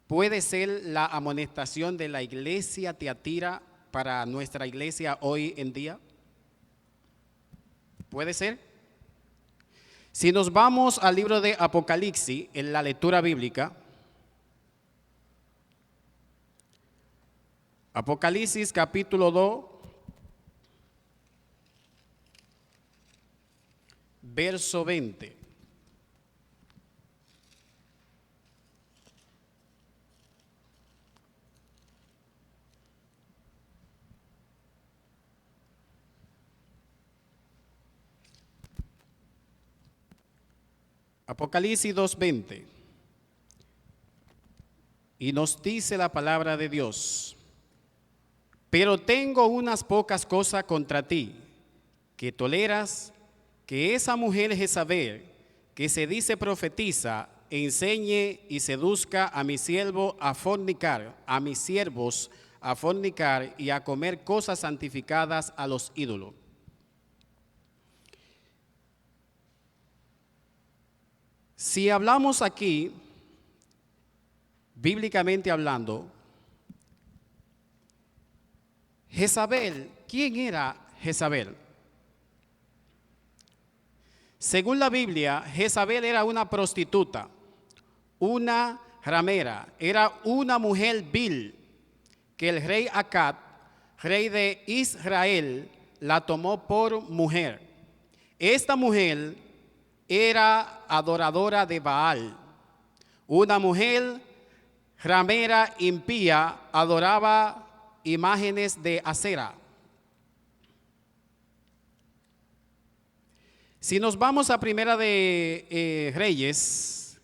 puede ser la amonestación de la iglesia Tiatira para nuestra iglesia hoy en día? ¿Puede ser? Si nos vamos al libro de Apocalipsis, en la lectura bíblica, Apocalipsis capítulo 2, verso 20. Apocalipsis 2:20. Y nos dice la palabra de Dios: pero tengo unas pocas cosas contra ti, que toleras que esa mujer Jezabel, que se dice profetiza, enseñe y seduzca a mi siervo a fornicar, a mis siervos a fornicar y a comer cosas santificadas a los ídolos. Si hablamos aquí, bíblicamente hablando, Jezabel, ¿quién era Jezabel? Según la Biblia, Jezabel era una prostituta, una ramera, era una mujer vil que el rey Acab, rey de Israel, la tomó por mujer. Esta mujer era adoradora de Baal, una mujer ramera impía, adoraba imágenes de Acera. Si nos vamos a Primera de Reyes,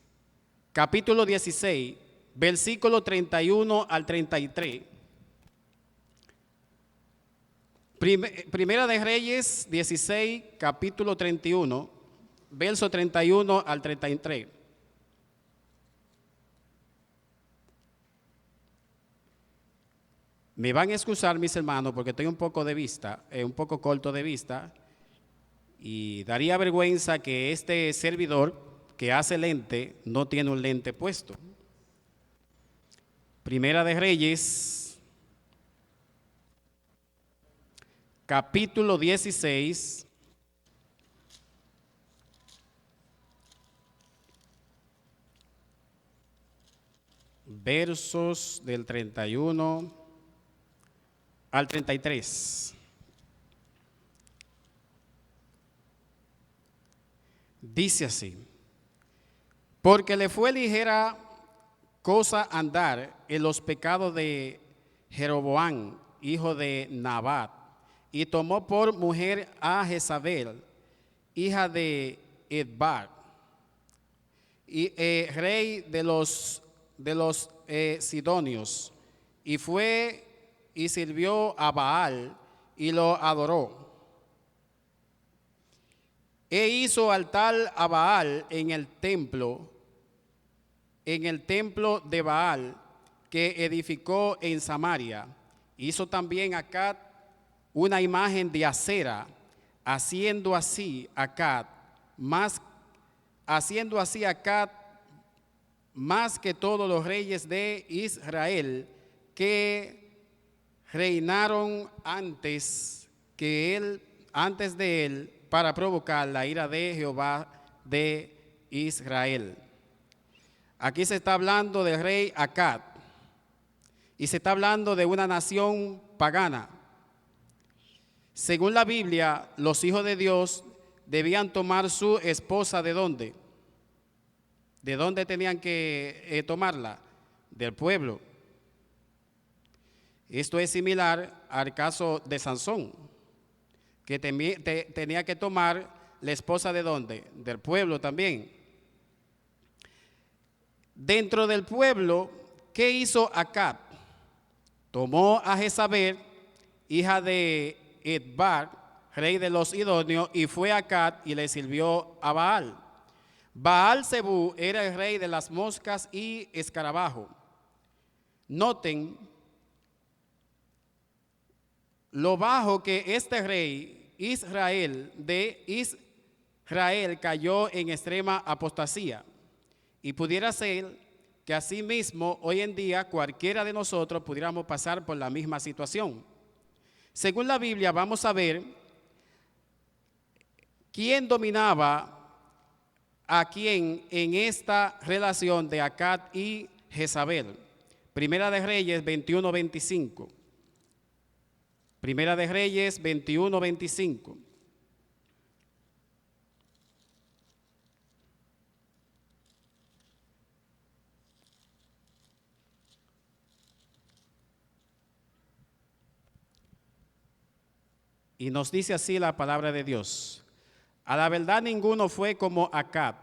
capítulo 16, versículo 31 al 33. Primera de Reyes 16, capítulo 31, verso 31 al 33. Me van a excusar, mis hermanos, porque estoy un poco corto de vista, y daría vergüenza que este servidor que hace lente no tiene un lente puesto. Primera de Reyes, capítulo 16, versos del 31 al 33. Dice así: porque le fue ligera cosa andar en los pecados de Jeroboam, hijo de Nabat, y tomó por mujer a Jezabel, hija de Edbar, y rey de los sidonios, y fue y sirvió a Baal y lo adoró. E hizo altar a Baal en el templo de Baal que edificó en Samaria. Hizo también Acab una imagen de Acera, haciendo así Acab más que todos los reyes de Israel que reinaron antes de él, para provocar la ira de Jehová de Israel. Aquí se está hablando del rey Acab y se está hablando de una nación pagana. Según la Biblia, los hijos de Dios debían tomar su esposa ¿de dónde? ¿De dónde tenían que tomarla? Del pueblo. Esto es similar al caso de Sansón, que tenía que tomar la esposa ¿de dónde? Del pueblo también. Dentro del pueblo, ¿qué hizo Acab? Tomó a Jezabel, hija de Edbar, rey de los Sidonios, y fue a Acab y le sirvió a Baal. Baal-Zebú era el rey de las moscas y escarabajo. Noten lo bajo que este rey Israel cayó en extrema apostasía, y pudiera ser que asimismo hoy en día cualquiera de nosotros pudiéramos pasar por la misma situación. Según la Biblia vamos a ver quién dominaba a quién en esta relación de Acab y Jezabel. Primera de Reyes 21:25. Primera de Reyes 21:25. Y nos dice así la palabra de Dios. A la verdad ninguno fue como Acab.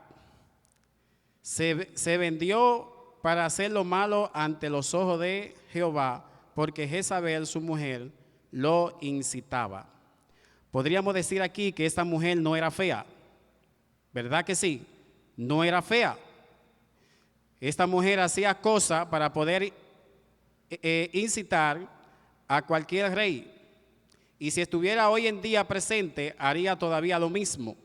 Se vendió para hacer lo malo ante los ojos de Jehová, porque Jezabel, su mujer, lo incitaba. Podríamos decir aquí que esta mujer no era fea, ¿verdad que sí? No era fea. Esta mujer hacía cosas para poder incitar a cualquier rey. Y si estuviera hoy en día presente, haría todavía lo mismo.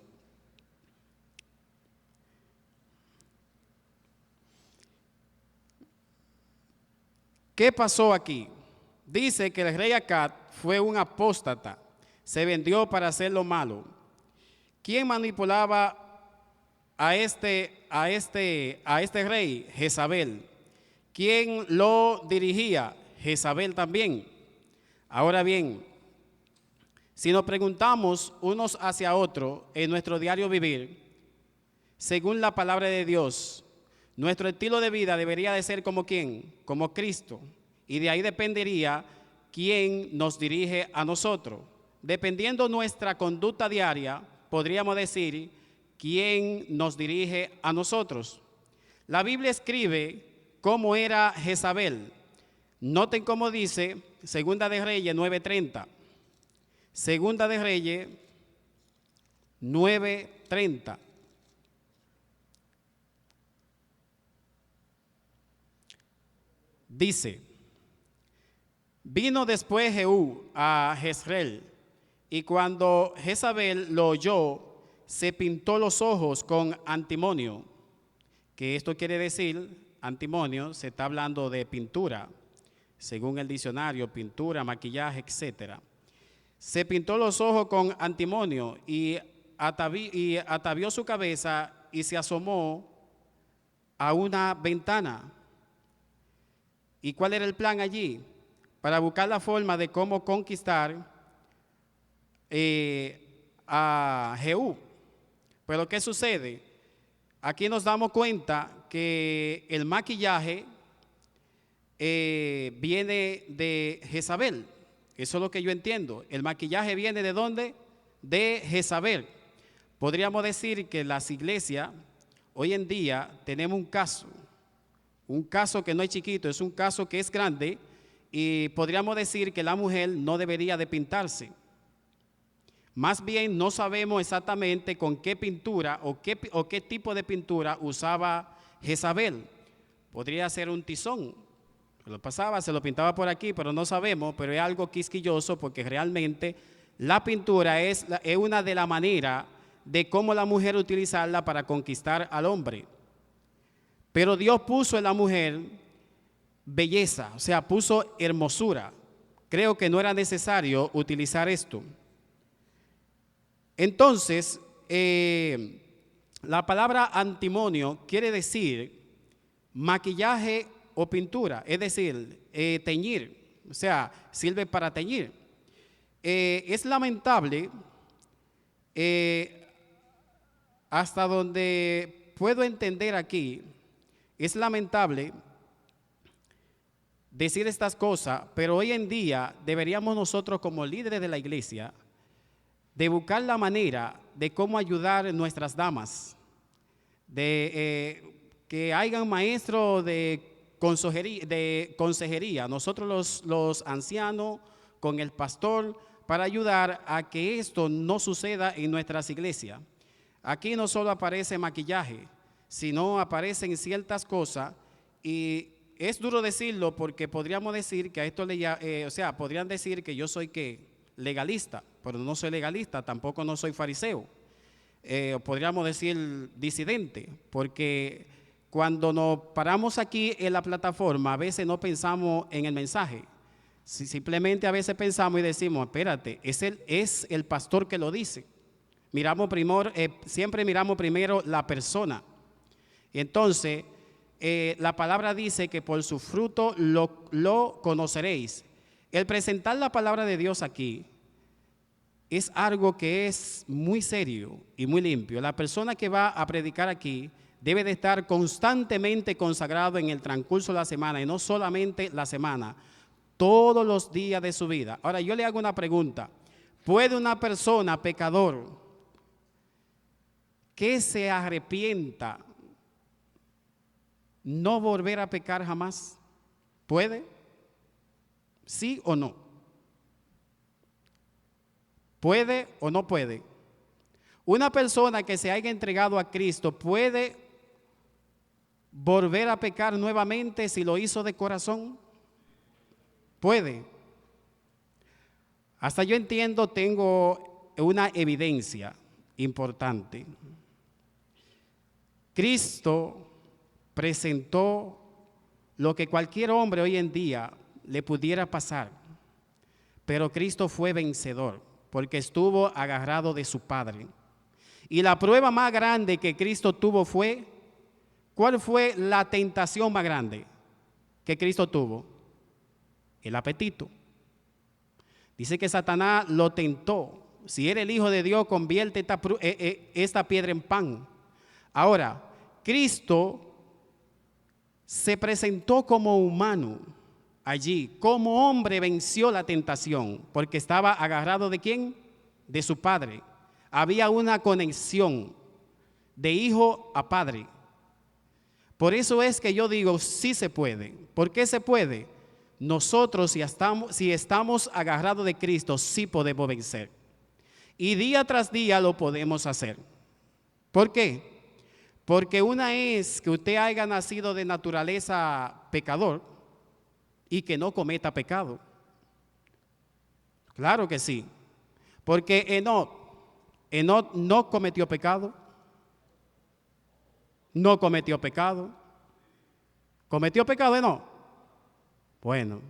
¿Qué pasó aquí? Dice que el rey Acab fue un apóstata, se vendió para hacer lo malo. ¿Quién manipulaba a este rey? Jezabel. ¿Quién lo dirigía? Jezabel también. Ahora bien, si nos preguntamos unos hacia otros en nuestro diario vivir, según la palabra de Dios, nuestro estilo de vida debería de ser como ¿quién? Como Cristo. Y de ahí dependería quién nos dirige a nosotros. Dependiendo nuestra conducta diaria, podríamos decir quién nos dirige a nosotros. La Biblia escribe cómo era Jezabel. Noten cómo dice Segunda de Reyes 9:30. Segunda de Reyes 9:30. Dice, vino después Jehú a Jezreel, y cuando Jezabel lo oyó, se pintó los ojos con antimonio, que esto quiere decir, antimonio, se está hablando de pintura, según el diccionario, pintura, maquillaje, etcétera. Se pintó los ojos con antimonio y atavió su cabeza y se asomó a una ventana. ¿Y cuál era el plan allí? Para buscar la forma de cómo conquistar a Jehú. Pero ¿qué sucede? Aquí nos damos cuenta que el maquillaje viene de Jezabel. Eso es lo que yo entiendo. El maquillaje viene ¿de dónde? De Jezabel. Podríamos decir que las iglesias, hoy en día, tenemos un caso que no es chiquito, es un caso que es grande, y podríamos decir que la mujer no debería de pintarse. Más bien no sabemos exactamente con qué pintura o qué tipo de pintura usaba Jezabel. Podría ser un tizón. Lo pasaba, se lo pintaba por aquí, pero no sabemos, pero es algo quisquilloso porque realmente la pintura es una de las maneras de cómo la mujer utilizarla para conquistar al hombre. Pero Dios puso en la mujer belleza, o sea, puso hermosura. Creo que no era necesario utilizar esto. Entonces, la palabra antimonio quiere decir maquillaje o pintura, es decir, teñir, o sea, sirve para teñir. Es lamentable, hasta donde puedo entender aquí, es lamentable decir estas cosas, pero hoy en día deberíamos nosotros como líderes de la iglesia de buscar la manera de cómo ayudar a nuestras damas, de que hayan maestros de consejería, nosotros los ancianos con el pastor, para ayudar a que esto no suceda en nuestras iglesias. Aquí no solo aparece maquillaje, sino aparecen ciertas cosas, y es duro decirlo porque podríamos decir que a esto podrían decir que yo soy legalista, pero no soy legalista, tampoco no soy fariseo. Podríamos decir disidente, porque cuando nos paramos aquí en la plataforma, a veces no pensamos en el mensaje. Simplemente a veces pensamos y decimos, espérate, es el pastor que lo dice. Siempre miramos primero la persona. Entonces, la palabra dice que por su fruto lo conoceréis. El presentar la palabra de Dios aquí es algo que es muy serio y muy limpio. La persona que va a predicar aquí debe de estar constantemente consagrado en el transcurso de la semana, y no solamente la semana, todos los días de su vida. Ahora, yo le hago una pregunta. ¿Puede una persona pecador que se arrepienta no volver a pecar jamás? ¿Puede? ¿Sí o no? ¿Puede o no puede? Una persona que se haya entregado a Cristo puede volver a pecar nuevamente si lo hizo de corazón. Puede. Hasta yo entiendo, tengo una evidencia importante. Cristo presentó lo que cualquier hombre hoy en día le pudiera pasar, pero Cristo fue vencedor porque estuvo agarrado de su Padre. Y la prueba más grande que Cristo tuvo fue, ¿cuál fue la tentación más grande que Cristo tuvo? El apetito. Dice que Satanás lo tentó. Si eres el Hijo de Dios, convierte esta piedra en pan. Ahora, Cristo se presentó como humano allí. Como hombre venció la tentación, porque estaba agarrado ¿de quién? De su Padre. Había una conexión de hijo a padre. Por eso es que yo digo, sí se puede. ¿Por qué se puede? Nosotros si estamos agarrados de Cristo, sí podemos vencer. Y día tras día lo podemos hacer. ¿Por qué? Porque una es que usted haya nacido de naturaleza pecador y que no cometa pecado. Claro que sí. Porque Enoc no cometió pecado. No cometió pecado. ¿Cometió pecado Enoc? Bueno,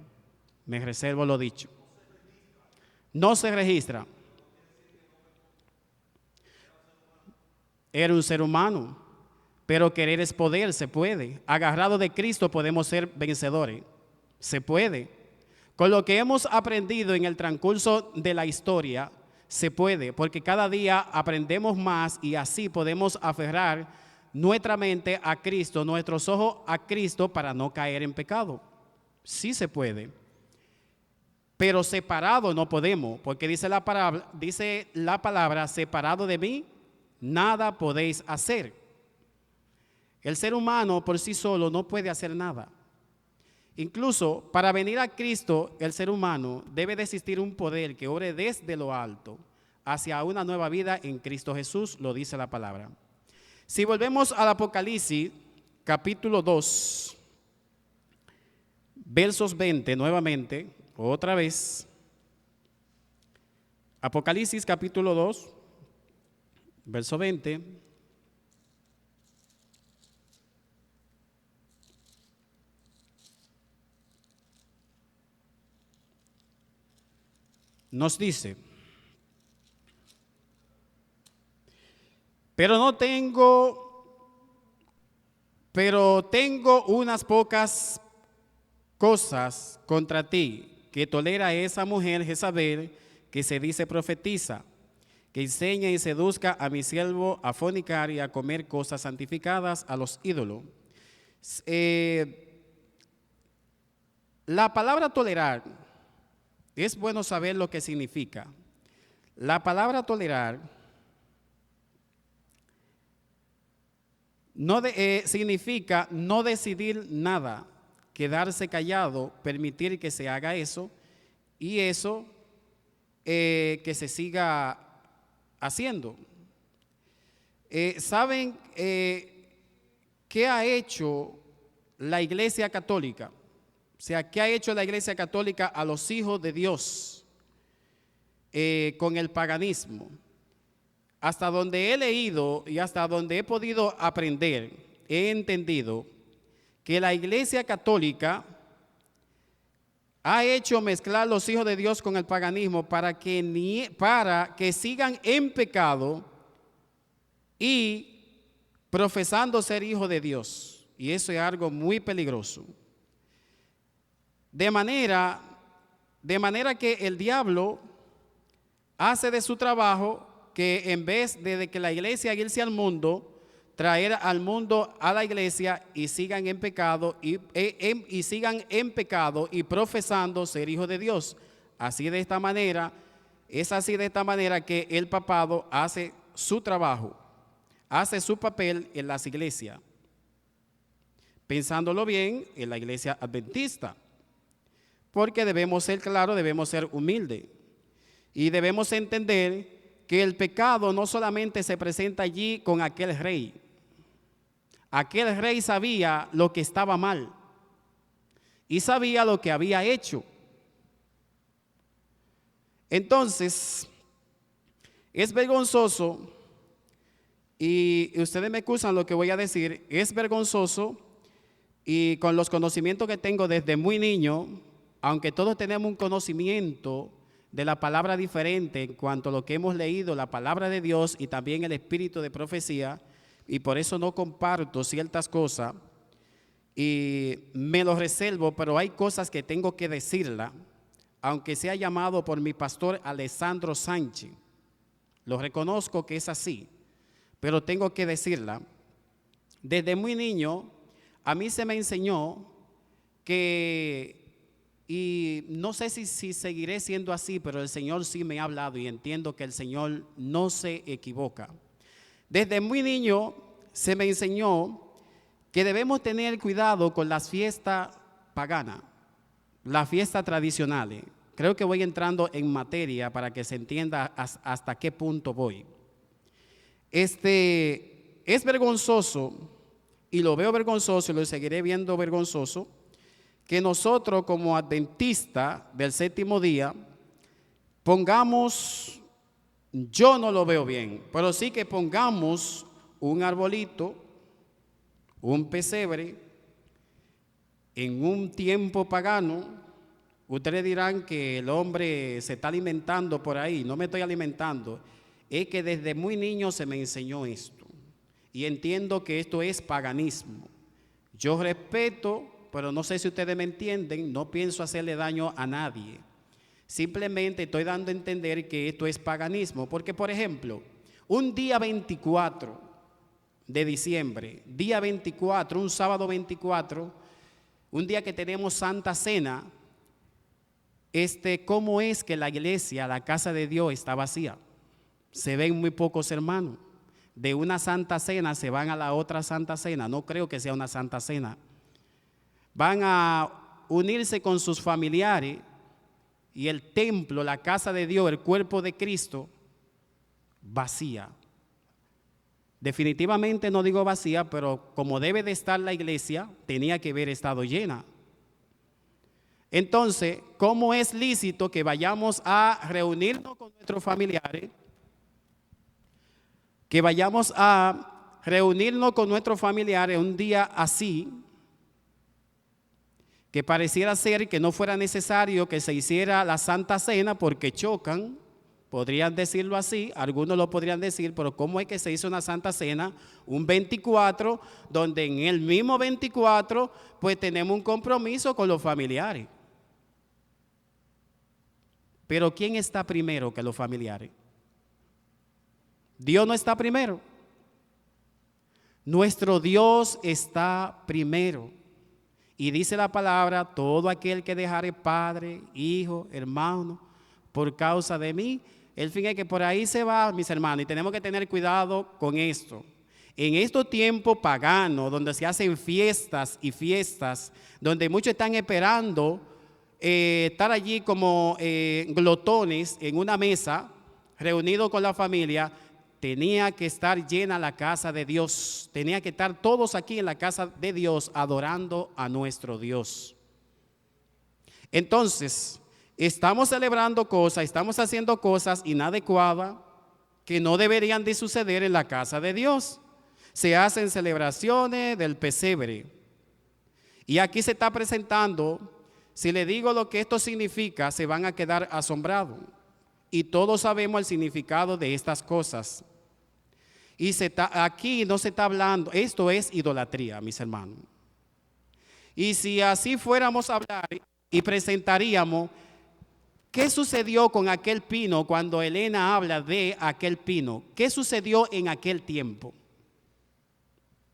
me reservo lo dicho. No se registra. Era un ser humano, pero querer es poder, se puede. Agarrado de Cristo podemos ser vencedores. Se puede. Con lo que hemos aprendido en el transcurso de la historia, se puede, porque cada día aprendemos más y así podemos aferrar nuestra mente a Cristo, nuestros ojos a Cristo para no caer en pecado. Sí se puede, pero separado no podemos, porque dice la palabra, separado de mí, nada podéis hacer. El ser humano por sí solo no puede hacer nada. Incluso para venir a Cristo, el ser humano debe de existir un poder que obre desde lo alto hacia una nueva vida en Cristo Jesús, lo dice la palabra. Si volvemos al Apocalipsis, capítulo 2, versos 20, nuevamente, otra vez. Apocalipsis, capítulo 2, verso 20. Nos dice, pero tengo unas pocas cosas contra ti, que tolera a esa mujer Jezabel, que se dice profetiza, que enseña y seduzca a mi siervo a fornicar y a comer cosas santificadas a los ídolos. La palabra tolerar, es bueno saber lo que significa. La palabra tolerar significa no decidir nada, quedarse callado, permitir que se haga eso y eso que se siga haciendo. ¿Saben qué ha hecho la Iglesia Católica? O sea, ¿qué ha hecho la Iglesia Católica a los hijos de Dios con el paganismo? Hasta donde he leído y hasta donde he podido aprender, he entendido que la Iglesia Católica ha hecho mezclar los hijos de Dios con el paganismo para que sigan en pecado y profesando ser hijos de Dios. Y eso es algo muy peligroso. De manera que el diablo hace de su trabajo que en vez de que la iglesia irse al mundo, traer al mundo a la iglesia y sigan en pecado y sigan en pecado y profesando ser hijos de Dios. Es así de esta manera que el papado hace su trabajo, hace su papel en las iglesias. Pensándolo bien, en la iglesia adventista, porque debemos ser claros, debemos ser humildes y debemos entender que el pecado no solamente se presenta allí con aquel rey. Aquel rey sabía lo que estaba mal y sabía lo que había hecho. Entonces, es vergonzoso, y ustedes me excusan lo que voy a decir, es vergonzoso, y con los conocimientos que tengo desde muy niño, aunque todos tenemos un conocimiento de la palabra diferente en cuanto a lo que hemos leído, la palabra de Dios y también el espíritu de profecía, y por eso no comparto ciertas cosas y me lo reservo, pero hay cosas que tengo que decirla, aunque sea llamado por mi pastor Alessandro Sánchez. Lo reconozco que es así, pero tengo que decirla. Desde muy niño a mí se me enseñó que, y no sé si seguiré siendo así, pero el Señor sí me ha hablado y entiendo que el Señor no se equivoca. Desde muy niño se me enseñó que debemos tener cuidado con las fiestas paganas, las fiestas tradicionales. Creo que voy entrando en materia para que se entienda hasta qué punto voy. Es vergonzoso, y lo veo vergonzoso y lo seguiré viendo vergonzoso, que nosotros como adventistas del séptimo día pongamos, yo no lo veo bien, pero sí que pongamos un arbolito, un pesebre, en un tiempo pagano. Ustedes dirán que el hombre se está alimentando por ahí. No me estoy alimentando. Es que desde muy niño se me enseñó esto. Y entiendo que esto es paganismo. Yo respeto, pero no sé si ustedes me entienden. No pienso hacerle daño a nadie. Simplemente estoy dando a entender que esto es paganismo. Porque, por ejemplo, un día 24 de diciembre, día 24, un sábado 24, un día que tenemos Santa Cena, ¿cómo es que la iglesia, la casa de Dios está vacía? Se ven muy pocos hermanos. De una Santa Cena se van a la otra Santa Cena. No creo que sea una Santa Cena. Van a unirse con sus familiares y el templo, la casa de Dios, el cuerpo de Cristo, vacía. Definitivamente no digo vacía, pero como debe de estar la iglesia, tenía que haber estado llena. Entonces, ¿cómo es lícito que vayamos a reunirnos con nuestros familiares? Que vayamos a reunirnos con nuestros familiares un día así, que pareciera ser que no fuera necesario que se hiciera la Santa Cena porque chocan. Podrían decirlo así, algunos lo podrían decir, pero ¿cómo es que se hizo una Santa Cena un 24, donde en el mismo 24 pues tenemos un compromiso con los familiares? Pero ¿quién está primero que los familiares? Dios no está primero. Nuestro Dios está primero. Y dice la palabra, todo aquel que dejare padre, hijo, hermano, por causa de mí, el fin es que por ahí se va, mis hermanos, y tenemos que tener cuidado con esto. En estos tiempos paganos, donde se hacen fiestas y fiestas, donde muchos están esperando estar allí como glotones en una mesa, reunidos con la familia, tenía que estar llena la casa de Dios. Tenía que estar todos aquí en la casa de Dios adorando a nuestro Dios. Entonces, estamos celebrando cosas, estamos haciendo cosas inadecuadas que no deberían de suceder en la casa de Dios. se hacen celebraciones del pesebre. Y aquí se está presentando, si le digo lo que esto significa, se van a quedar asombrados. Y todos sabemos el significado de estas cosas. Y aquí no se está hablando, esto es idolatría, mis hermanos. Y si así fuéramos a hablar y presentaríamos, ¿qué sucedió con aquel pino cuando Elena habla de aquel pino? ¿Qué sucedió en aquel tiempo?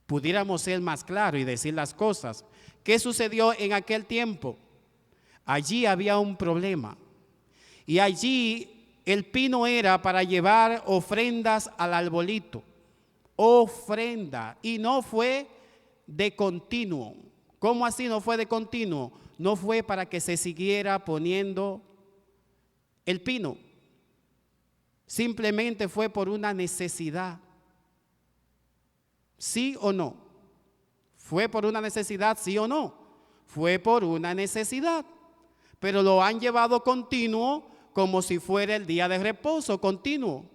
Pudiéramos ser más claros y decir las cosas. ¿Qué sucedió en aquel tiempo? Allí había un problema. Y allí el pino era para llevar ofrendas al arbolito. Ofrenda. Y no fue de continuo. ¿Cómo así no fue de continuo? No fue para que se siguiera poniendo el pino. Simplemente fue por una necesidad. ¿Sí o no? ¿Fue por una necesidad, sí o no? Fue por una necesidad. Pero lo han llevado continuo como si fuera el día de reposo continuo.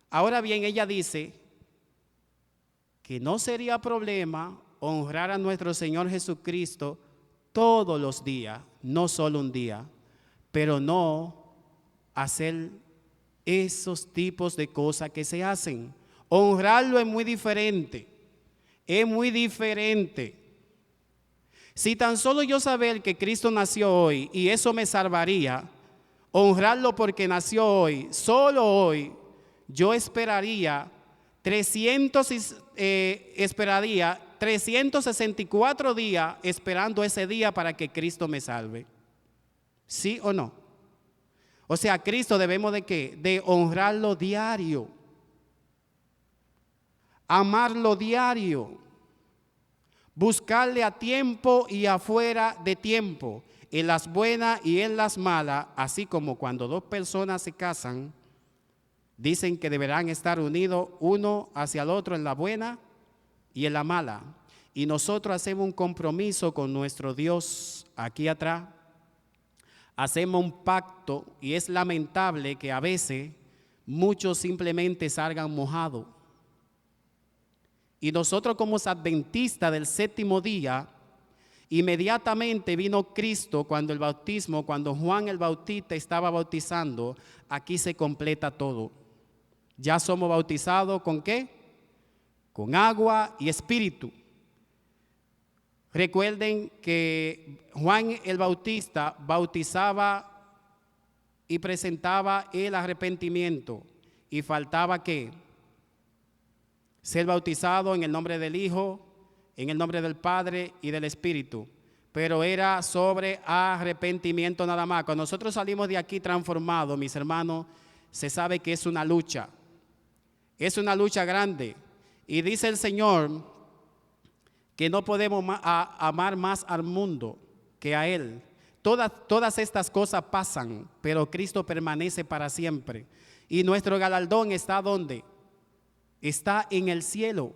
Ahora bien, ella dice que no sería problema honrar a nuestro Señor Jesucristo todos los días, no solo un día, pero no hacer esos tipos de cosas que se hacen. Honrarlo es muy diferente. Es muy diferente. Si tan solo yo saber que Cristo nació hoy y eso me salvaría, honrarlo porque nació hoy, solo hoy, yo esperaría 364 días esperando ese día para que Cristo me salve. ¿Sí o no? O sea, Cristo debemos de ¿qué? De honrarlo diario. Amarlo diario, buscarle a tiempo y afuera de tiempo, en las buenas y en las malas, así como cuando dos personas se casan, dicen que deberán estar unidos uno hacia el otro en la buena y en la mala. Y nosotros hacemos un compromiso con nuestro Dios aquí atrás, hacemos un pacto y es lamentable que a veces muchos simplemente salgan mojados. Y nosotros como adventistas del séptimo día, inmediatamente vino Cristo cuando el bautismo, cuando Juan el Bautista estaba bautizando, aquí se completa todo. Ya somos bautizados ¿con qué? Con agua y espíritu. Recuerden que Juan el Bautista bautizaba y presentaba el arrepentimiento y faltaba ¿qué? Ser bautizado en el nombre del Hijo, en el nombre del Padre y del Espíritu. Pero era sobre arrepentimiento nada más. Cuando nosotros salimos de aquí transformados, mis hermanos, se sabe que es una lucha. Es una lucha grande. Y dice el Señor que no podemos amar más al mundo que a Él. Todas estas cosas pasan, pero Cristo permanece para siempre. Y nuestro galardón está ¿dónde? Está en el cielo.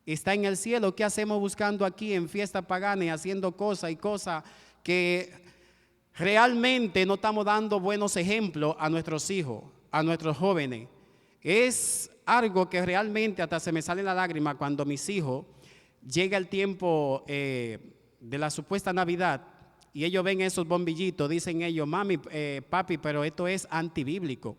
Está en el cielo. ¿Qué hacemos buscando aquí en fiesta pagana y haciendo cosas que realmente no estamos dando buenos ejemplos a nuestros hijos, a nuestros jóvenes? Es algo que realmente hasta se me sale la lágrima cuando mis hijos llega el tiempo de la supuesta Navidad y ellos ven esos bombillitos, dicen ellos, mami, papi, pero esto es antibíblico.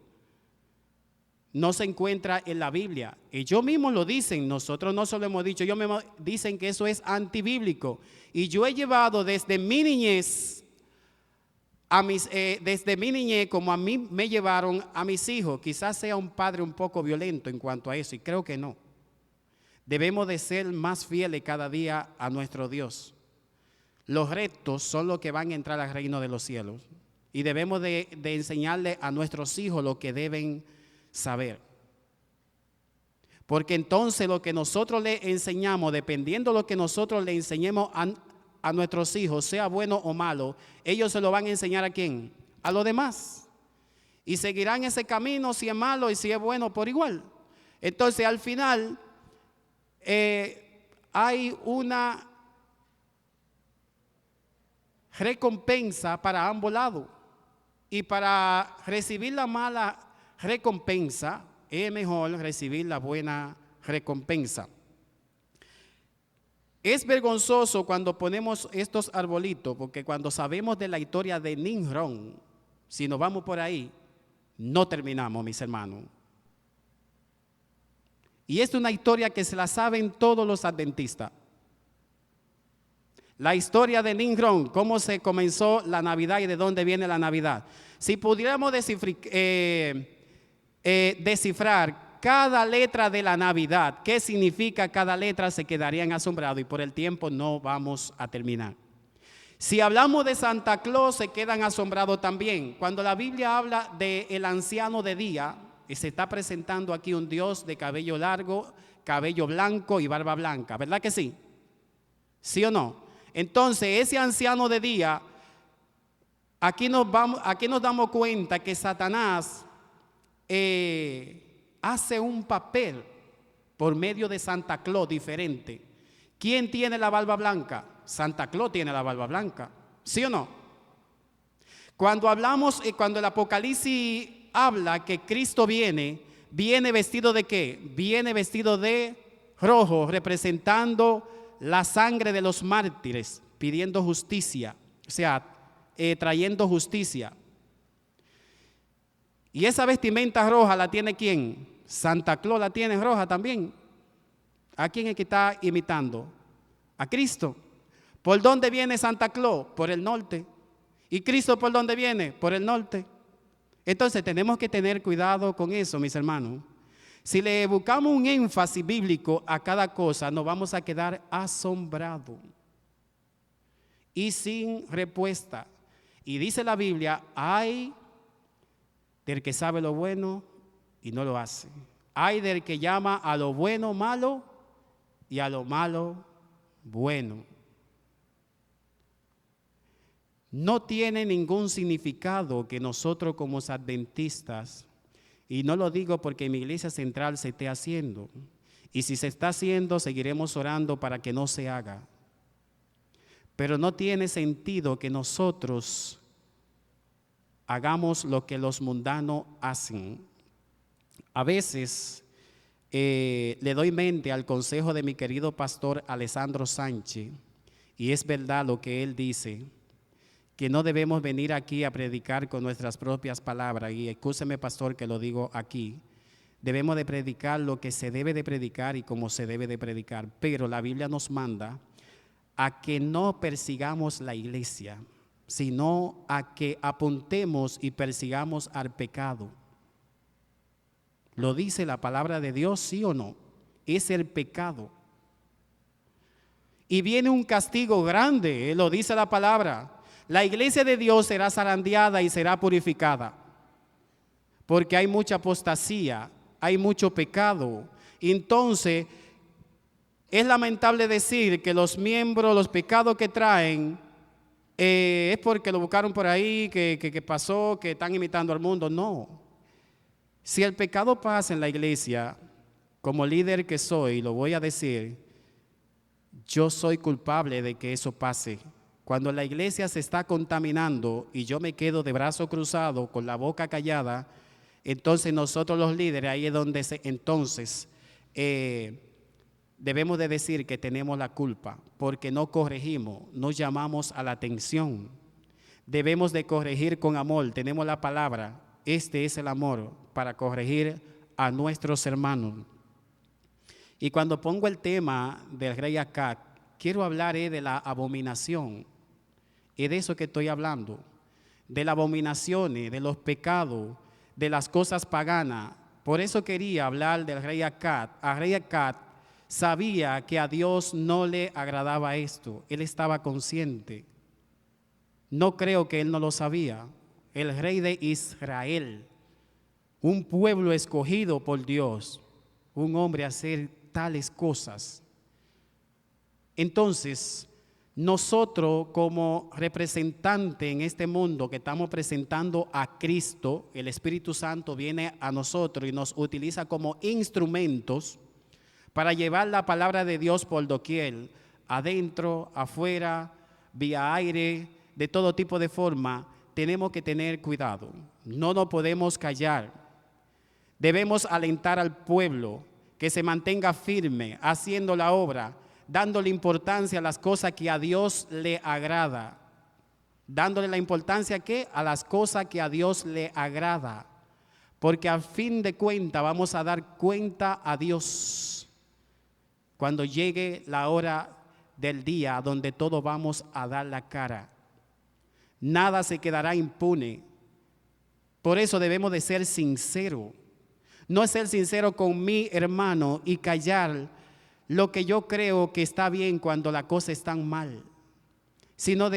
No se encuentra en la Biblia. Ellos mismos lo dicen, nosotros no se lo hemos dicho, ellos mismos dicen que eso es antibíblico. Y yo he llevado desde mi niñez, como a mí me llevaron a mis hijos. Quizás sea un padre un poco violento en cuanto a eso, y creo que no. Debemos de ser más fieles cada día a nuestro Dios. Los rectos son los que van a entrar al reino de los cielos. Y debemos de enseñarle a nuestros hijos lo que deben saber. Porque entonces lo que nosotros le enseñamos, dependiendo de lo que nosotros le enseñemos a nuestros hijos, sea bueno o malo, ellos se lo van a enseñar ¿a quién? A los demás. Y seguirán ese camino, si es malo y si es bueno, por igual. Entonces al final hay una recompensa para ambos lados. Y para recibir la mala recompensa, es mejor recibir la buena recompensa. Es vergonzoso cuando ponemos estos arbolitos, porque cuando sabemos de la historia de Nimrod, si nos vamos por ahí, no terminamos, mis hermanos. Y es una historia que se la saben todos los adventistas. La historia de Nimrod, cómo se comenzó la Navidad y de dónde viene la Navidad. Si pudiéramos descifrar cada letra de la Navidad, qué significa cada letra, se quedarían asombrados y por el tiempo no vamos a terminar. Si hablamos de Santa Claus, se quedan asombrados también. Cuando la Biblia habla del anciano de día, y se está presentando aquí un Dios de cabello largo, cabello blanco y barba blanca, ¿verdad que sí? ¿Sí o no? Entonces, ese anciano de día, aquí nos damos cuenta que Satanás hace un papel por medio de Santa Claus diferente. ¿Quién tiene la barba blanca? Santa Claus tiene la barba blanca, ¿sí o no? Cuando cuando el Apocalipsis habla que Cristo viene vestido ¿de qué? Viene vestido de rojo, representando la sangre de los mártires, pidiendo justicia, o sea, trayendo justicia. Y esa vestimenta roja la tiene ¿quién? Santa Claus la tiene roja también. ¿A quién es que está imitando? A Cristo. ¿Por dónde viene Santa Claus? Por el norte. ¿Y Cristo por dónde viene? Por el norte. Entonces tenemos que tener cuidado con eso, mis hermanos. Si le buscamos un énfasis bíblico a cada cosa, nos vamos a quedar asombrados y sin respuesta. Y dice la Biblia, ay del que sabe lo bueno y no lo hace. Ay del que llama a lo bueno malo y a lo malo bueno. No tiene ningún significado que nosotros como adventistas, y no lo digo porque mi iglesia central se esté haciendo, y si se está haciendo seguiremos orando para que no se haga, pero no tiene sentido que nosotros hagamos lo que los mundanos hacen. A veces le doy mente al consejo de mi querido pastor Alessandro Sánchez, y es verdad lo que él dice, que no debemos venir aquí a predicar con nuestras propias palabras, y excúseme pastor que lo digo aquí, debemos de predicar lo que se debe de predicar y como se debe de predicar, pero la Biblia nos manda a que no persigamos la iglesia, sino a que apuntemos y persigamos al pecado. ¿Lo dice la palabra de Dios, sí o no? Es el pecado. Y viene un castigo grande, lo dice la palabra. La iglesia de Dios será zarandeada y será purificada, porque hay mucha apostasía, hay mucho pecado. Entonces, es lamentable decir que los miembros, los pecados que traen, es porque lo buscaron por ahí, que pasó, que están imitando al mundo. No. Si el pecado pasa en la iglesia, como líder que soy, lo voy a decir, yo soy culpable de que eso pase. Cuando la iglesia se está contaminando y yo me quedo de brazo cruzado con la boca callada, entonces nosotros los líderes, ahí es donde debemos de decir que tenemos la culpa, porque no corregimos, no llamamos a la atención. Debemos de corregir con amor, tenemos la palabra, este es el amor para corregir a nuestros hermanos. Y cuando pongo el tema del rey Acab, quiero hablar de la abominación. Es de eso que estoy hablando, de las abominaciones, de los pecados, de las cosas paganas. Por eso quería hablar del rey Acab. El rey Acab sabía que a Dios no le agradaba esto. Él estaba consciente. No creo que él no lo sabía. El rey de Israel, un pueblo escogido por Dios, un hombre a hacer tales cosas. Entonces, nosotros como representantes en este mundo que estamos presentando a Cristo, el Espíritu Santo viene a nosotros y nos utiliza como instrumentos para llevar la palabra de Dios por doquier, adentro, afuera, vía aire, de todo tipo de forma. Tenemos que tener cuidado, no nos podemos callar. Debemos alentar al pueblo que se mantenga firme haciendo la obra, dándole importancia a las cosas que a Dios le agrada. Dándole la importancia ¿qué? A las cosas que a Dios le agrada. Porque a fin de cuentas vamos a dar cuenta a Dios cuando llegue la hora del día donde todos vamos a dar la cara. Nada se quedará impune. Por eso debemos de ser sinceros. No ser sincero con mi hermano y callar lo que yo creo que está bien cuando las cosas están mal. Sino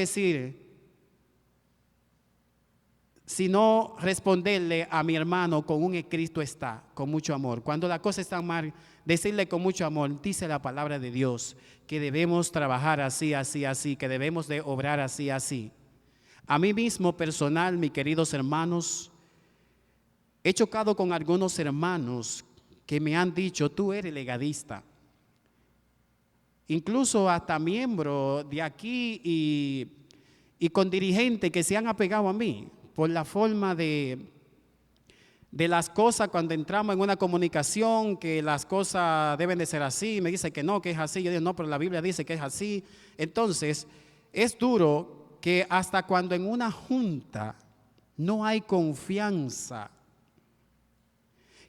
responderle a mi hermano con un Cristo está, con mucho amor. Cuando las cosas están mal, decirle con mucho amor, dice la palabra de Dios, que debemos trabajar así, así, así, que debemos de obrar así, así. A mí mismo personal, mis queridos hermanos, he chocado con algunos hermanos que me han dicho, tú eres legalista. Incluso hasta miembros de aquí y con dirigentes que se han apegado a mí por la forma de las cosas cuando entramos en una comunicación, que las cosas deben de ser así, me dice que no, que es así, yo digo no, pero la Biblia dice que es así. Entonces, es duro que hasta cuando en una junta no hay confianza,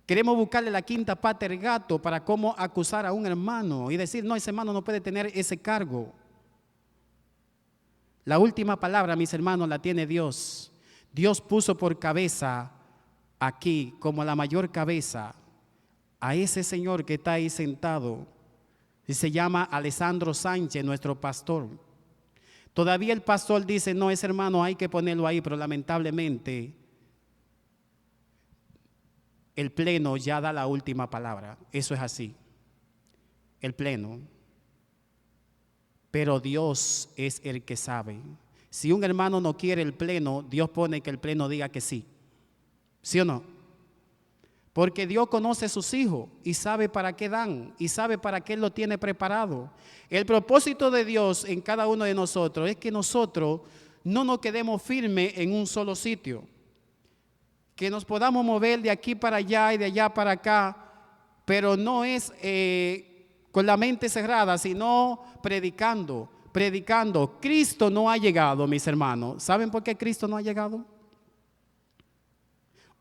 queremos buscarle la quinta pata al gato para cómo acusar a un hermano y decir, no, ese hermano no puede tener ese cargo. La última palabra, mis hermanos, la tiene Dios. Dios puso por cabeza aquí, como la mayor cabeza, a ese señor que está ahí sentado. Y se llama Alessandro Sánchez, nuestro pastor. Todavía el pastor dice, no, ese hermano hay que ponerlo ahí, pero lamentablemente el pleno ya da la última palabra. Eso es así. El pleno. Pero Dios es el que sabe. Si un hermano no quiere el pleno, Dios pone que el pleno diga que sí. ¿Sí o no? Porque Dios conoce a sus hijos y sabe para qué dan y sabe para qué lo tiene preparado. El propósito de Dios en cada uno de nosotros es que nosotros no nos quedemos firmes en un solo sitio. Que nos podamos mover de aquí para allá y de allá para acá, pero no es con la mente cerrada, sino predicando. Cristo no ha llegado, mis hermanos. ¿Saben por qué Cristo no ha llegado?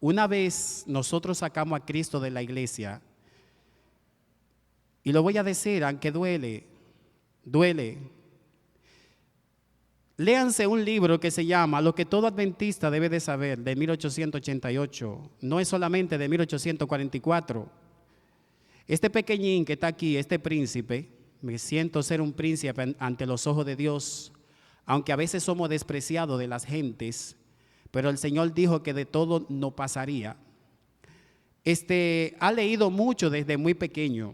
Una vez nosotros sacamos a Cristo de la iglesia, y lo voy a decir, aunque duele. Léanse un libro que se llama Lo que todo adventista debe de saber, de 1888. No es solamente de 1844. Este pequeñín que está aquí, este príncipe, me siento ser un príncipe ante los ojos de Dios, aunque a veces somos despreciados de las gentes, pero el Señor dijo que de todo no pasaría. Ha leído mucho desde muy pequeño.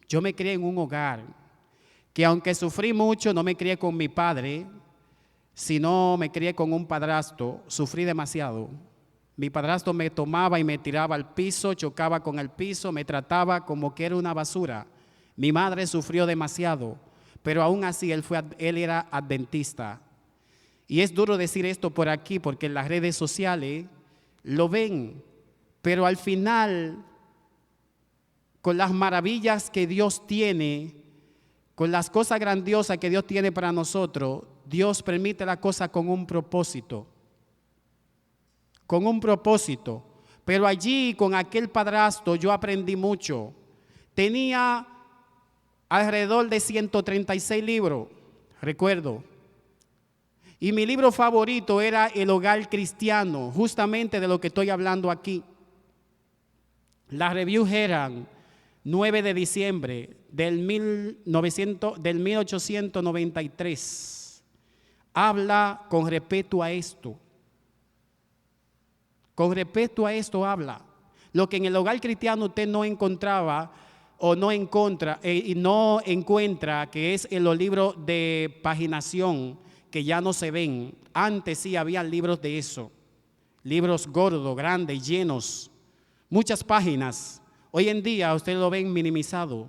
Yo me crié en un hogar que, aunque sufrí mucho, no me crié con mi padre, sino me crié con un padrastro. Sufrí demasiado. Mi padrastro me tomaba y me tiraba al piso, chocaba con el piso, me trataba como que era una basura. Mi madre sufrió demasiado, pero aún así él era adventista. Y es duro decir esto por aquí porque en las redes sociales lo ven, pero al final, con las maravillas que Dios tiene, con las cosas grandiosas que Dios tiene para nosotros, Dios permite la cosa con un propósito. Con un propósito. Pero allí, con aquel padrastro, yo aprendí mucho. Tenía alrededor de 136 libros, recuerdo. Y mi libro favorito era El Hogar Cristiano, justamente de lo que estoy hablando aquí. Las reviews eran 9 de diciembre del 1893. Habla con respecto a esto. Con respecto a esto habla. Lo que en el Hogar Cristiano usted no encontraba o no encuentra, que es en los libros de paginación, que ya no se ven. Antes sí había libros de eso. Libros gordos, grandes, llenos. Muchas páginas. Hoy en día ustedes lo ven minimizado.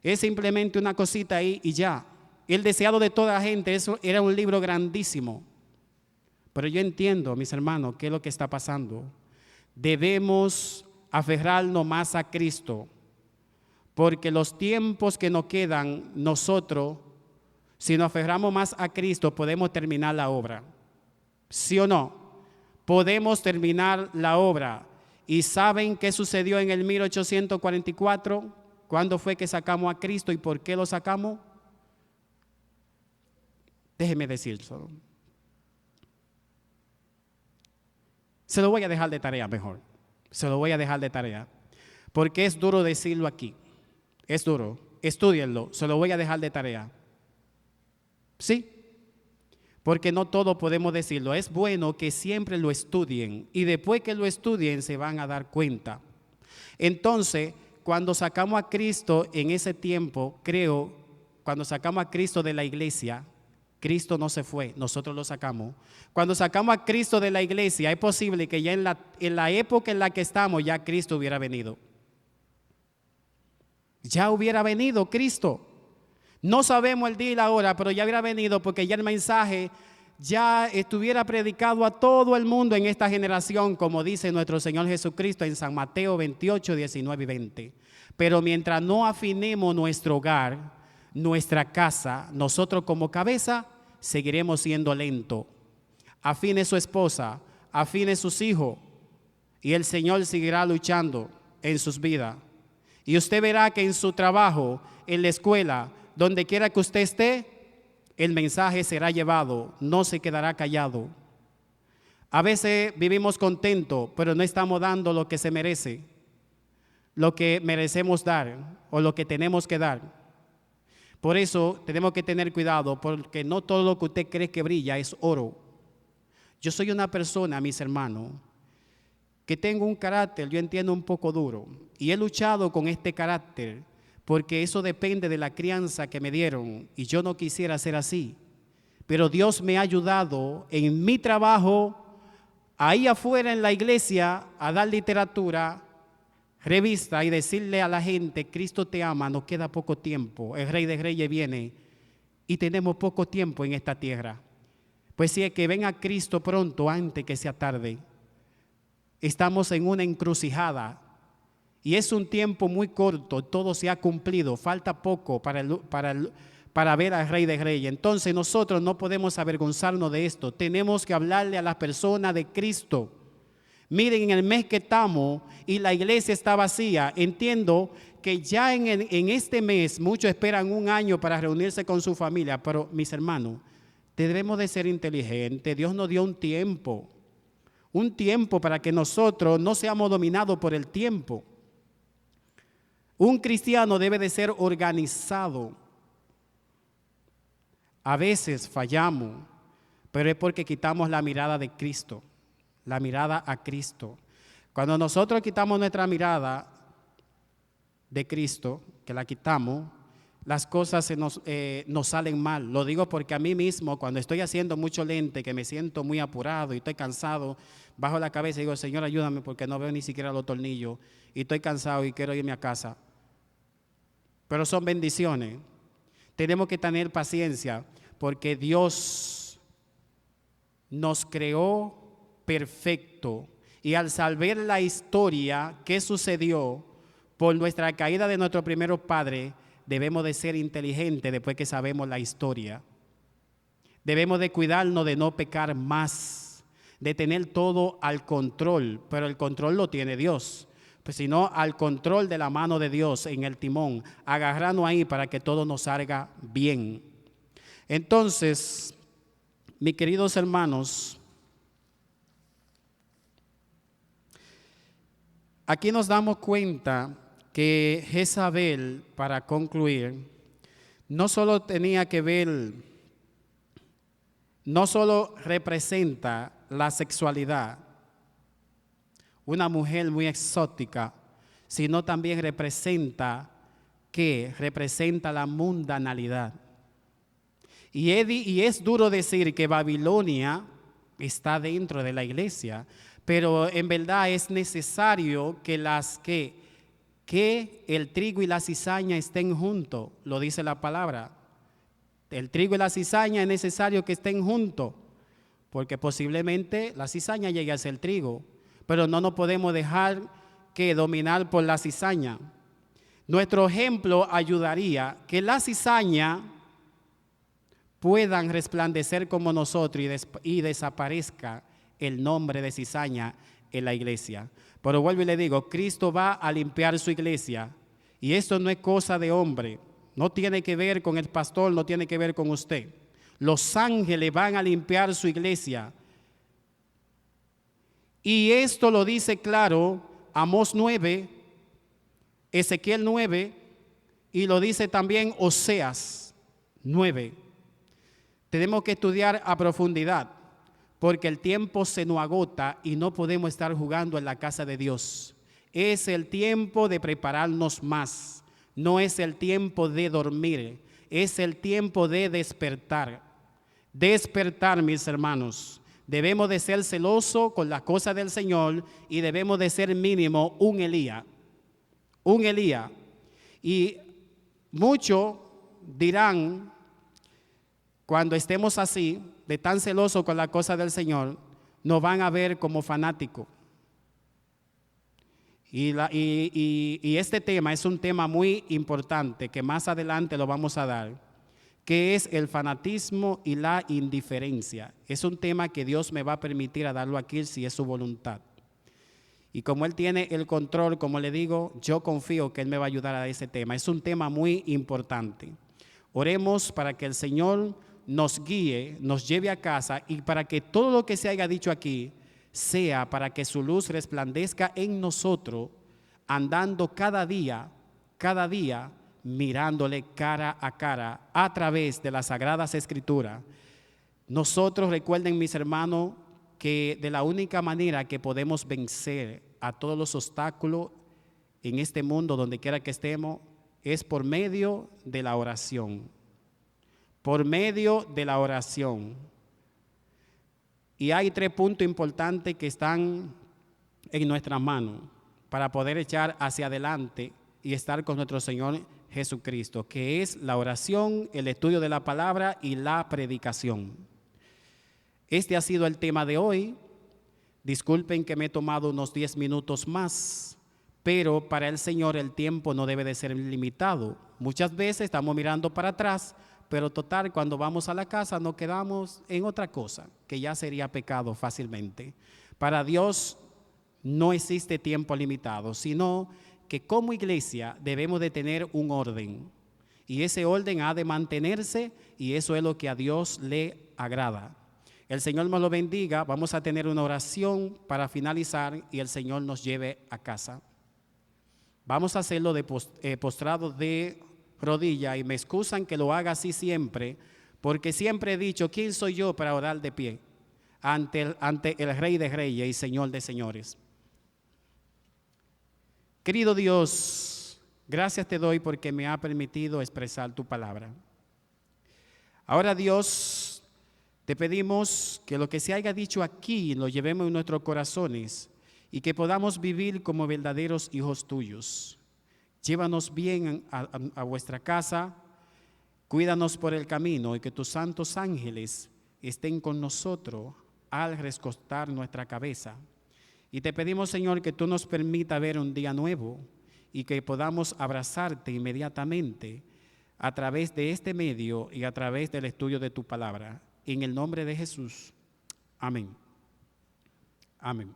Es simplemente una cosita ahí y ya. El deseado de toda la gente, eso era un libro grandísimo. Pero yo entiendo, mis hermanos, qué es lo que está pasando. Debemos aferrarnos más a Cristo. porque los tiempos que nos quedan, nosotros, si nos aferramos más a Cristo, podemos terminar la obra. ¿Sí o no? Podemos terminar la obra. ¿Y saben qué sucedió en el 1844? ¿Cuándo fue que sacamos a Cristo y por qué lo sacamos? Déjeme decirlo. Se lo voy a dejar de tarea mejor. Se lo voy a dejar de tarea. Porque es duro decirlo aquí. Es duro. Estúdienlo. Se lo voy a dejar de tarea. ¿Sí? Porque no todo podemos decirlo. Es bueno que siempre lo estudien. Y después que lo estudien se van a dar cuenta. Entonces, cuando sacamos a Cristo en ese tiempo, creo, cuando sacamos a Cristo de la iglesia, Cristo no se fue, nosotros lo sacamos. Cuando sacamos a Cristo de la iglesia, es posible que ya en la época en la que estamos, ya Cristo hubiera venido. Ya hubiera venido Cristo. No sabemos el día y la hora, pero ya hubiera venido porque ya el mensaje ya estuviera predicado a todo el mundo en esta generación, como dice nuestro Señor Jesucristo en San Mateo 28, 19 y 20. Pero mientras no afinemos nuestro hogar, nuestra casa, nosotros como cabeza seguiremos siendo lentos. Afine su esposa, afine sus hijos y el Señor seguirá luchando en sus vidas. Y usted verá que en su trabajo, en la escuela, donde quiera que usted esté, el mensaje será llevado, no se quedará callado. A veces vivimos contentos, pero no estamos dando lo que se merece, lo que merecemos dar o lo que tenemos que dar. Por eso tenemos que tener cuidado, porque no todo lo que usted cree que brilla es oro. Yo soy una persona, mis hermanos, que tengo un carácter, yo entiendo, un poco duro. Y he luchado con este carácter, porque eso depende de la crianza que me dieron. Y yo no quisiera ser así. Pero Dios me ha ayudado en mi trabajo, ahí afuera en la iglesia, a dar literatura, revista y decirle a la gente, Cristo te ama, nos queda poco tiempo, el Rey de Reyes viene y tenemos poco tiempo en esta tierra. Pues si es que venga Cristo pronto, antes que sea tarde. Estamos en una encrucijada y es un tiempo muy corto, todo se ha cumplido, falta poco para ver al Rey de Reyes. Entonces nosotros no podemos avergonzarnos de esto, tenemos que hablarle a las personas de Cristo. Miren, en el mes que estamos y la iglesia está vacía, entiendo que ya en este mes muchos esperan un año para reunirse con su familia, pero mis hermanos, debemos de ser inteligentes. Dios nos dio un tiempo para que nosotros no seamos dominados por el tiempo. Un cristiano debe de ser organizado. A veces fallamos, pero es porque quitamos la mirada de Cristo. La mirada a Cristo. Cuando nosotros quitamos nuestra mirada de Cristo, que la quitamos, las cosas nos salen mal. Lo digo porque a mí mismo, cuando estoy haciendo mucho lente, que me siento muy apurado y estoy cansado, bajo la cabeza y digo, Señor, ayúdame porque no veo ni siquiera los tornillos y estoy cansado y quiero irme a casa. Pero son bendiciones. Tenemos que tener paciencia porque Dios nos creó perfecto, y al saber la historia que sucedió por nuestra caída de nuestro primer padre, debemos de ser inteligentes después que sabemos la historia. Debemos de cuidarnos de no pecar más, de tener todo al control, pero el control lo tiene Dios. Pues si no, al control de la mano de Dios en el timón, agarrarnos ahí para que todo nos salga bien. Entonces, mis queridos hermanos, aquí nos damos cuenta que Jezabel, para concluir, no solo tenía que ver, no solo representa la sexualidad, una mujer muy exótica, sino también representa la mundanalidad. Y es duro decir que Babilonia está dentro de la iglesia, pero en verdad es necesario que el trigo y la cizaña estén juntos, lo dice la palabra. El trigo y la cizaña es necesario que estén juntos, porque posiblemente la cizaña llegue a ser trigo, pero no nos podemos dejar que dominar por la cizaña. Nuestro ejemplo ayudaría que la cizaña puedan resplandecer como nosotros y desaparezca el nombre de cizaña en la iglesia. Pero vuelvo y le digo, Cristo va a limpiar su iglesia y esto no es cosa de hombre, no tiene que ver con el pastor, no tiene que ver con usted. Los ángeles van a limpiar su iglesia. Y esto lo dice claro Amós 9, Ezequiel 9 y lo dice también Oseas 9. Tenemos que estudiar a profundidad porque el tiempo se nos agota y no podemos estar jugando en la casa de Dios. Es el tiempo de prepararnos más, no es el tiempo de dormir, es el tiempo de despertar. Despertar, mis hermanos. Debemos de ser celosos con las cosas del Señor y debemos de ser mínimo un Elías. Un Elías. Y muchos dirán, cuando estemos así, de tan celosos con las cosas del Señor, nos van a ver como fanáticos. Y este tema es un tema muy importante que más adelante lo vamos a dar, que es el fanatismo y la indiferencia. Es un tema que Dios me va a permitir a darlo aquí si es su voluntad. Y como Él tiene el control, como le digo, yo confío que Él me va a ayudar a ese tema. Es un tema muy importante. Oremos para que el Señor nos guíe, nos lleve a casa y para que todo lo que se haya dicho aquí sea para que su luz resplandezca en nosotros, andando cada día, mirándole cara a cara a través de las Sagradas Escrituras. Nosotros, recuerden, mis hermanos, que de la única manera que podemos vencer a todos los obstáculos en este mundo, donde quiera que estemos, es por medio de la oración. Por medio de la oración. Y hay 3 puntos importantes que están en nuestras manos para poder echar hacia adelante y estar con nuestro Señor Jesucristo, que es la oración, el estudio de la palabra y la predicación. Este ha sido el tema de hoy. Disculpen que me he tomado unos 10 minutos más, pero para el Señor el tiempo no debe de ser limitado. Muchas veces estamos mirando para atrás, pero total, cuando vamos a la casa nos quedamos en otra cosa, que ya sería pecado fácilmente. Para Dios no existe tiempo limitado, sino que como iglesia debemos de tener un orden. Y ese orden ha de mantenerse y eso es lo que a Dios le agrada. El Señor nos lo bendiga. Vamos a tener una oración para finalizar y el Señor nos lleve a casa. Vamos a hacerlo de postrado de rodilla y me excusan que lo haga así siempre, porque siempre he dicho, ¿quién soy yo para orar de pie ante el Rey de Reyes y Señor de Señores? Querido Dios, gracias te doy porque me ha permitido expresar tu palabra. Ahora, Dios, te pedimos que lo que se haya dicho aquí lo llevemos en nuestros corazones y que podamos vivir como verdaderos hijos tuyos. Llévanos bien a vuestra casa, cuídanos por el camino y que tus santos ángeles estén con nosotros al recostar nuestra cabeza. Y te pedimos, Señor, que tú nos permitas ver un día nuevo y que podamos abrazarte inmediatamente a través de este medio y a través del estudio de tu palabra. En el nombre de Jesús. Amén. Amén.